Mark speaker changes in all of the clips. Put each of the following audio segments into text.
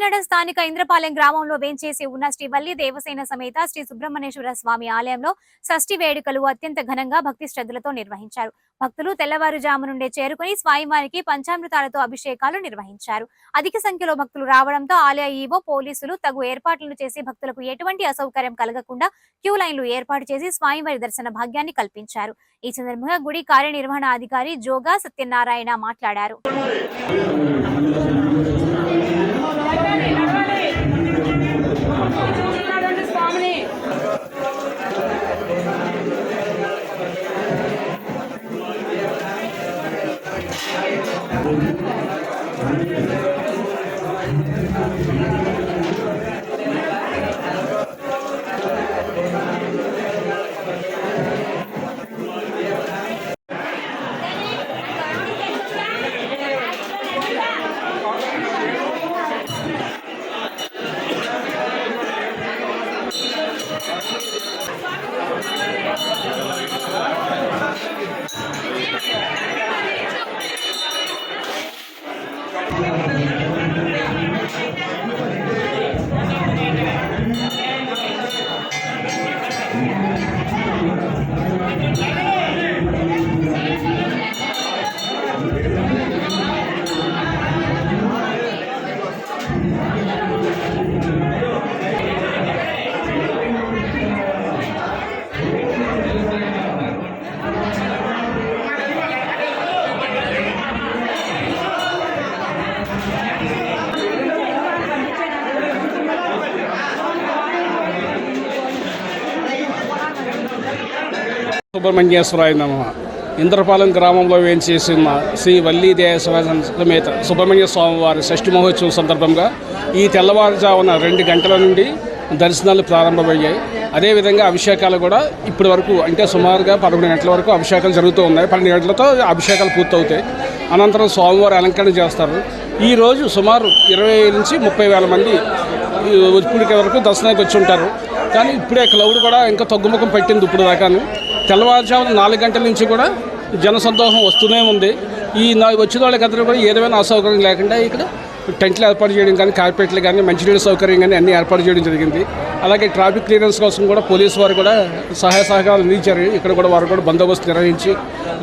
Speaker 1: కాకినాడ స్థానిక ఇంద్రపాలెం గ్రామంలో వేంచేసి ఉన్న శ్రీ వల్లి దేవసేన సమేత శ్రీ సుబ్రహ్మణ్యేశ్వర స్వామి ఆలయంలో షష్ఠి వేడుకలు అత్యంత ఘనంగా భక్తి శ్రద్ధలతో నిర్వహించారు. భక్తులు తెల్లవారుజాము నుండే చేరుకుని స్వామివారికి పంచామృతాలతో అభిషేకాలు నిర్వహించారు. అధిక సంఖ్యలో భక్తులు రావడంతో ఆలయ ఈవో పోలీసులు తగు ఏర్పాట్లను చేసి భక్తులకు ఎటువంటి అసౌకర్యం కలగకుండా క్యూ లైన్లు ఏర్పాటు చేసి స్వామివారి దర్శన భాగ్యాన్ని కల్పించారు. ఈ సందర్భంగా గుడి కార్యనిర్వహణాధికారి జోగా సత్యనారాయణ మాట్లాడారు.
Speaker 2: సుబ్రహ్మణ్యేశ్వరాయ నమః. ఇంద్రపాలెం గ్రామంలో వేంచేసిన శ్రీ వల్లి దేవసేన సమేత సుబ్రహ్మణ్య స్వామివారి షష్ఠి మహోత్సవం సందర్భంగా ఈ తెల్లవారుజామున 2 గంటల నుండి దర్శనాలు ప్రారంభమయ్యాయి. అదేవిధంగా అభిషేకాలు కూడా ఇప్పటి వరకు అంటే సుమారుగా 11 గంటల వరకు అభిషేకాలు జరుగుతూ ఉన్నాయి. 12 గంటలతో అభిషేకాలు పూర్తవుతాయి. అనంతరం స్వామివారి అలంకరణ చేస్తారు. ఈరోజు సుమారు 20 నుంచి 30 వేల మంది ఇప్పటికి వరకు దర్శనానికి వచ్చి ఉంటారు. కానీ ఇప్పుడే క్లౌడ్ కూడా ఇంకా తగ్గుముఖం పెట్టింది. ఇప్పుడు దాకాను తెల్లవారుజామున 4 గంటల నుంచి కూడా జనసందోహం వస్తూనే ఉంది. ఈ వచ్చిన వాళ్ళకందరూ కూడా ఏదైనా అసౌకర్యం లేకుండా ఇక్కడ టెంట్లు ఏర్పాటు చేయడం కానీ, కార్పెట్లు కానీ, మంచినీళ్ళ సౌకర్యం కానీ అన్నీ ఏర్పాటు చేయడం జరిగింది. అలాగే ట్రాఫిక్ క్లియరెన్స్ కోసం కూడా పోలీసు వారు కూడా సహాయ సహకారాలు అందించారు. ఇక్కడ కూడా వారు కూడా బందోబస్తు నిర్వహించి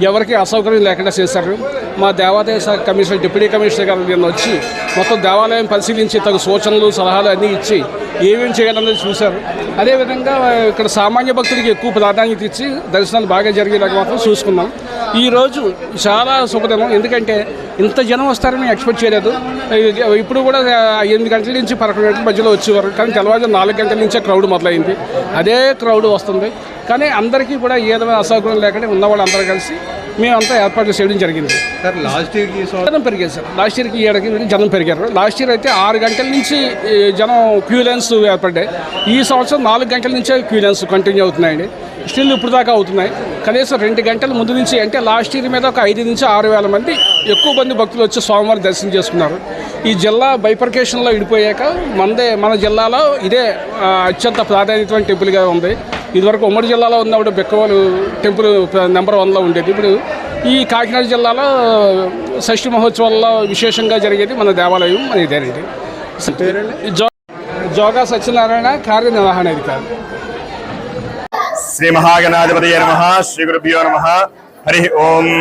Speaker 2: ఎవరికి అసౌకర్యం లేకుండా చేశారు. మా దేవాదాయ శాఖ కమిషనర్, డిప్యూటీ కమిషనర్ గారు నిన్న వచ్చి మొత్తం దేవాలయం పరిశీలించి తగు సూచనలు, సలహాలు అన్నీ ఇచ్చి ఏమేమి చేయాలన్నది చూశారు. అదేవిధంగా ఇక్కడ సామాన్య భక్తులకి ఎక్కువ ప్రాధాన్యత ఇచ్చి దర్శనాలు బాగా జరిగేలాగా మాత్రం చూసుకున్నాం. ఈరోజు చాలా శుభదినం. ఎందుకంటే ఇంత జనం వస్తారని ఎక్స్పెక్ట్ చేయలేదు. ఇప్పుడు కూడా 8 గంటల నుంచి 11 గంటల మధ్యలో వచ్చేవారు. కానీ తెల్లవారు 4 గంటల నుంచే క్రౌడ్ మొదలైంది. అదే క్రౌడ్ వస్తుంది. కానీ అందరికీ కూడా ఏదైనా అసౌకర్యం లేకుండా ఉన్నవాళ్ళు అందరూ కలిసి మేమంతా ఏర్పాట్లు చేయడం జరిగింది.
Speaker 3: సార్ లాస్ట్ ఇయర్కి
Speaker 2: జనం పెరిగారు సార్. లాస్ట్ ఇయర్కి 7 జనం పెరిగారు. లాస్ట్ ఇయర్ అయితే 6 గంటల నుంచి జనం క్యూ లైన్స్ ఏర్పడ్డాయి. ఈ సంవత్సరం 4 గంటల నుంచే క్యూ లైన్స్ కంటిన్యూ అవుతున్నాయండి. స్టిల్ ఇప్పుడు దాకా అవుతున్నాయి. కనీసం 2 గంటల ముందు నుంచి అంటే లాస్ట్ ఇయర్ మీద ఒక 5 నుంచి 6 వేల మంది ఎక్కువ మంది భక్తులు వచ్చి స్వామివారి దర్శనం చేసుకున్నారు. ఈ జిల్లా బైఫర్కేషన్లో విడిపోయాక మన జిల్లాలో ఇదే అత్యంత ప్రాధాన్యత టెంపుల్గా ఉంది. ఇదివరకు ఉమ్మడి జిల్లాలో ఉన్నప్పుడు బెక్కవాలు టెంపుల్ నెంబర్ 1లో ఉండేది. ఇప్పుడు ఈ కాకినాడ జిల్లాలో షష్ఠి మహోత్సవాల్లో విశేషంగా జరిగేది మన దేవాలయం మన ఇదేనండి. జోగా సత్యనారాయణ, కార్యనిర్వహణాధికారి.
Speaker 3: శ్రీ మహాగణాధిపతయే నమః. శ్రీ గురుభ్యో నమః. హరి ఓం.